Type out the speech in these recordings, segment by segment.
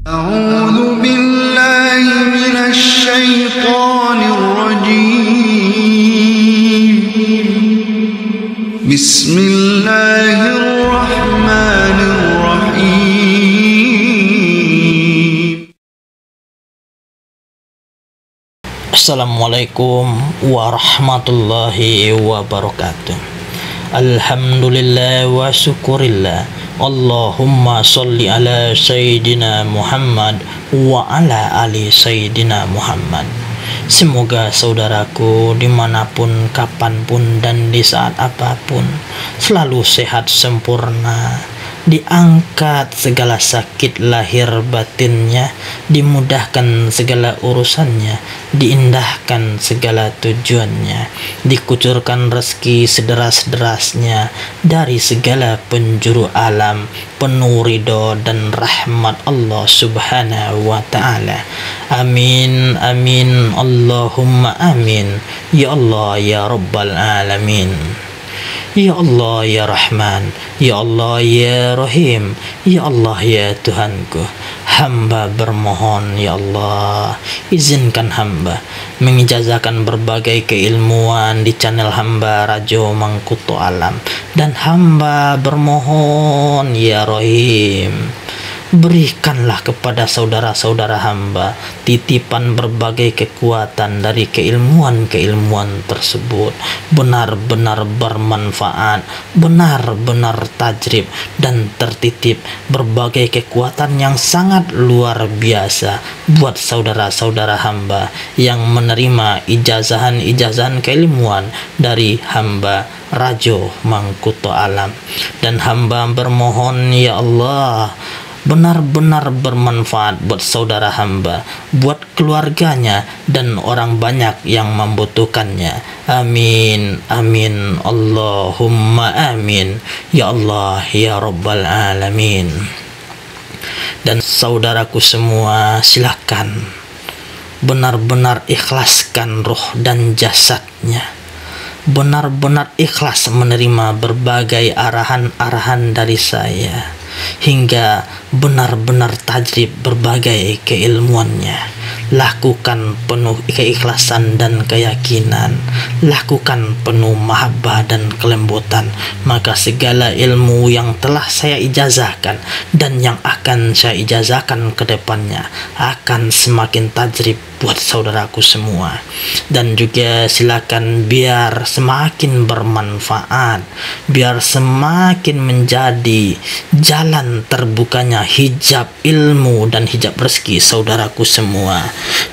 أعوذ بالله من الشيطان الرجيم بسم الله الرحمن الرحيم Assalamualaikum warahmatullahi wabarakatuh. Alhamdulillah wa syukurillah. Allahumma salli ala Sayyidina Muhammad wa ala ali Sayyidina Muhammad. Semoga saudaraku dimanapun, kapanpun, dan di saat apapun selalu sehat sempurna, diangkat segala sakit lahir batinnya, dimudahkan segala urusannya, diindahkan segala tujuannya, dikucurkan rezeki sederas-derasnya dari segala penjuru alam, penuh ridho dan rahmat Allah subhanahu wa ta'ala. Amin, amin, Allahumma amin. Ya Allah, ya Rabbal alamin. Ya Allah ya Rahman, Ya Allah ya Rahim, Ya Allah ya Tuhanku, hamba bermohon ya Allah, izinkan hamba mengijazahkan berbagai keilmuan di channel hamba Rajo Mangkuto Alam, dan hamba bermohon ya Rahim, berikanlah kepada saudara-saudara hamba titipan berbagai kekuatan dari keilmuan-keilmuan tersebut, benar-benar bermanfaat, benar-benar tajrib, dan tertitip berbagai kekuatan yang sangat luar biasa buat saudara-saudara hamba yang menerima ijazahan-ijazahan keilmuan dari hamba Rajo Mangkuto Alam. Dan hamba bermohon ya Allah, benar-benar bermanfaat buat saudara hamba, buat keluarganya, dan orang banyak yang membutuhkannya. Amin, amin, Allahumma amin. Ya Allah, ya Rabbal alamin. Dan saudaraku semua, silakan benar-benar ikhlaskan roh dan jasadnya, benar-benar ikhlas menerima berbagai arahan-arahan dari saya, hingga benar-benar tajrib berbagai keilmuannya. Lakukan penuh keikhlasan dan keyakinan, lakukan penuh mahabbah dan kelembutan, maka segala ilmu yang telah saya ijazahkan dan yang akan saya ijazahkan ke depannya akan semakin tajrib buat saudaraku semua. Dan juga silakan biar semakin bermanfaat, biar semakin menjadi jalan terbukanya hijab ilmu dan hijab rezeki saudaraku semua,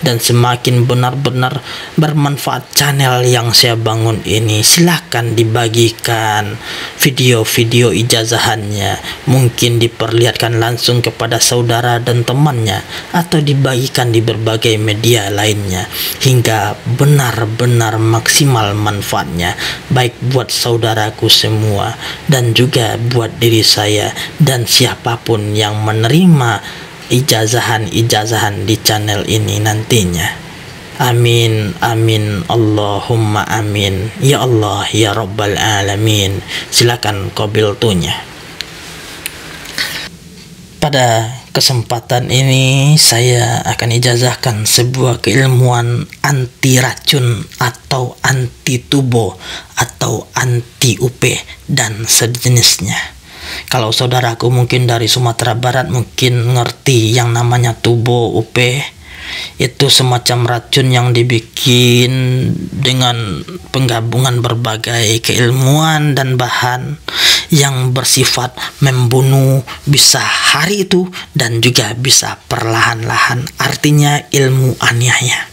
dan semakin benar-benar bermanfaat channel yang saya bangun ini. Silakan dibagikan video-video ijazahannya, mungkin diperlihatkan langsung kepada saudara dan temannya, atau dibagikan di berbagai media lainnya, hingga benar-benar maksimal manfaatnya, baik buat saudaraku semua dan juga buat diri saya dan siapapun yang menerima ijazahan-ijazahan di channel ini nantinya. Amin, amin, Allahumma amin. Ya Allah, ya Rabbal alamin. Silakan qabil tunya. Pada kesempatan ini saya akan ijazahkan sebuah keilmuan anti racun atau anti tubo atau anti UP dan sejenisnya. Kalau saudaraku mungkin dari Sumatera Barat mungkin ngerti yang namanya tubo UP. Itu semacam racun yang dibikin dengan penggabungan berbagai keilmuan dan bahan yang bersifat membunuh, bisa hari itu dan juga bisa perlahan-lahan, artinya ilmu aniaya.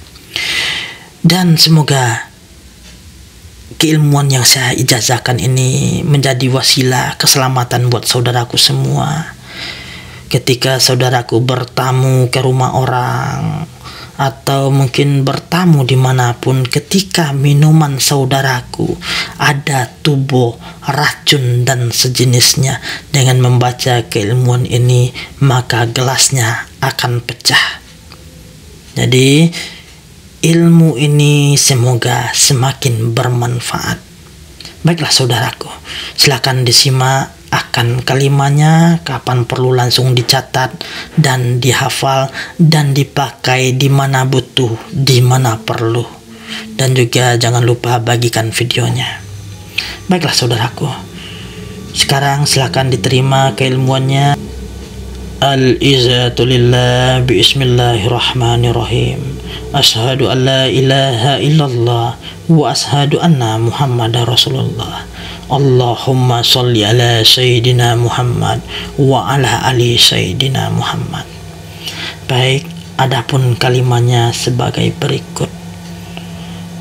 Dan semoga keilmuan yang saya ijazahkan ini menjadi wasilah keselamatan buat saudaraku semua. Ketika saudaraku bertamu ke rumah orang, atau mungkin bertamu dimanapun, ketika minuman saudaraku ada tubo, racun, dan sejenisnya, dengan membaca keilmuan ini, maka gelasnya akan pecah. Jadi ilmu ini semoga semakin bermanfaat. Baiklah saudaraku, silakan disimak akan kalimanya, kapan perlu langsung dicatat dan dihafal dan dipakai di mana butuh, di mana perlu. Dan juga jangan lupa bagikan videonya. Baiklah saudaraku, sekarang silakan diterima keilmuannya. Al-izzatu lillah, bismillahirrahmanirrahim. Ashhadu an la ilaha illallah wa ashhadu anna Muhammadar Rasulullah. Allahumma sholli ala Sayyidina Muhammad wa ala ali Sayyidina Muhammad. Baik, adapun kalimatnya sebagai berikut.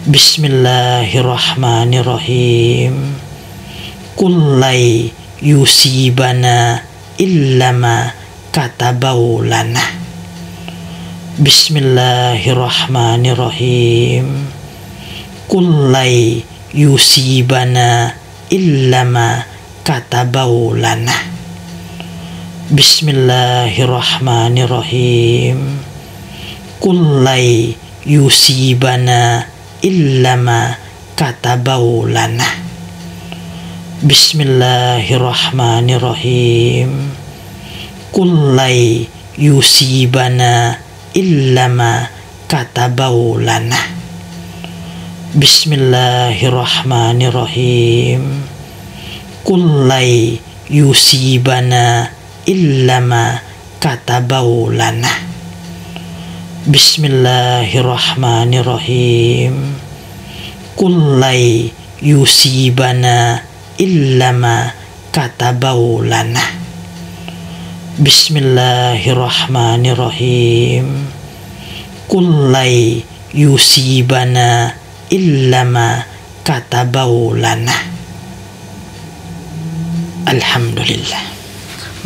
Bismillahirrahmanirrahim. Kullai yusibana illama katabahu lana. Bismillahirrahmanirrahim. Kullai yusibana illama katabahu lana. Bismillahirrahmanirrahim. Kullai yusibana illama katabahu lana. Bismillahirrahmanirrahim. Kullai yusibana illama katabahu lana. Bismillahirrahmanirrahim. Kullai yusibana illama katabahu lana. Bismillahirrahmanirrahim. Kullai yusibana illama katabahu lana. Bismillahirrahmanirrahim. Kullai yusibana illama katabahu lana. Alhamdulillah.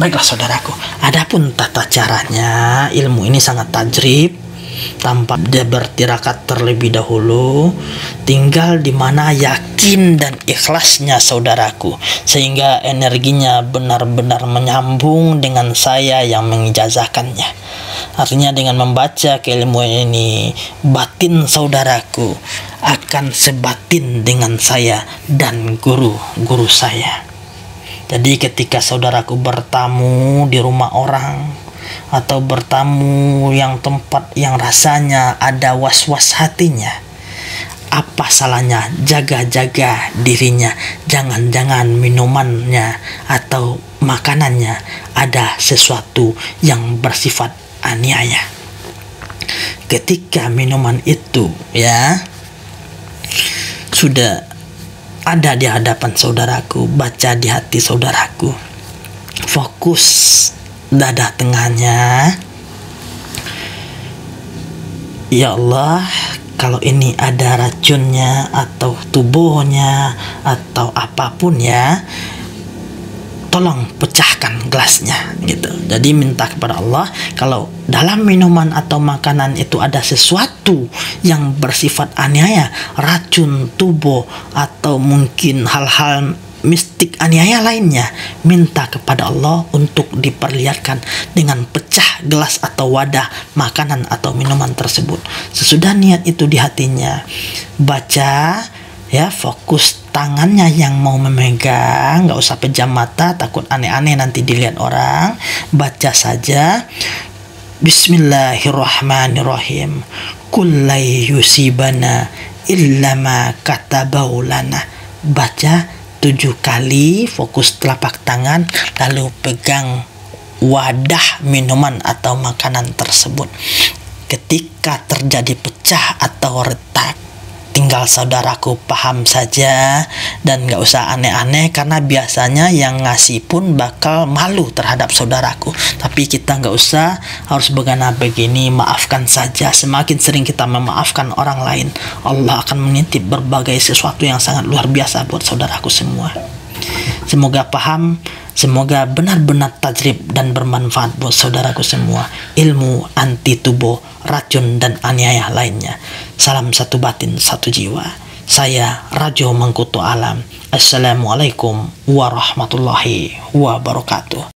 Baiklah saudaraku, adapun tata caranya, ilmu ini sangat tajrib, tanpa dia bertirakat terlebih dahulu, tinggal di mana yakin dan ikhlasnya saudaraku, sehingga energinya benar-benar menyambung dengan saya yang mengijazahkannya. Artinya dengan membaca keilmuan ini, batin saudaraku akan sebatin dengan saya dan guru-guru saya. Jadi ketika saudaraku bertamu di rumah orang, atau bertamu yang tempat yang rasanya ada was-was hatinya, apa salahnya jaga-jaga dirinya, jangan-jangan minumannya atau makanannya ada sesuatu yang bersifat aniaya. Ketika minuman itu sudah ada di hadapan saudaraku, baca di hati saudaraku, fokus dada tengahnya. Ya Allah, kalau ini ada racunnya atau tubuhnya atau apapun tolong pecahkan gelasnya gitu. Jadi minta kepada Allah, kalau dalam minuman atau makanan itu ada sesuatu yang bersifat aniaya, racun, tubuh, atau mungkin hal-hal mistik aniaya lainnya, minta kepada Allah untuk diperlihatkan dengan pecah gelas atau wadah makanan atau minuman tersebut. Sesudah niat itu di hatinya, baca fokus tangannya yang mau memegang, nggak usah pejam mata, takut aneh-aneh nanti dilihat orang. Baca saja Bismillahirrahmanirrahim. Kullai yusibana illama katabahu lana. Baca 7 kali, fokus telapak tangan, lalu pegang wadah minuman atau makanan tersebut. Ketika terjadi pecah atau retak, tinggal saudaraku paham saja dan gak usah aneh-aneh, karena biasanya yang ngasih pun bakal malu terhadap saudaraku. Tapi kita gak usah harus begini, maafkan saja. Semakin sering kita memaafkan orang lain, Allah akan menitip berbagai sesuatu yang sangat luar biasa buat saudaraku semua. Semoga paham, semoga benar-benar tajrib dan bermanfaat buat saudaraku semua. Ilmu anti tubuh, racun dan aniaya lainnya. Salam satu batin, satu jiwa. Saya Rajo Mangkuto Alam. Assalamualaikum warahmatullahi wabarakatuh.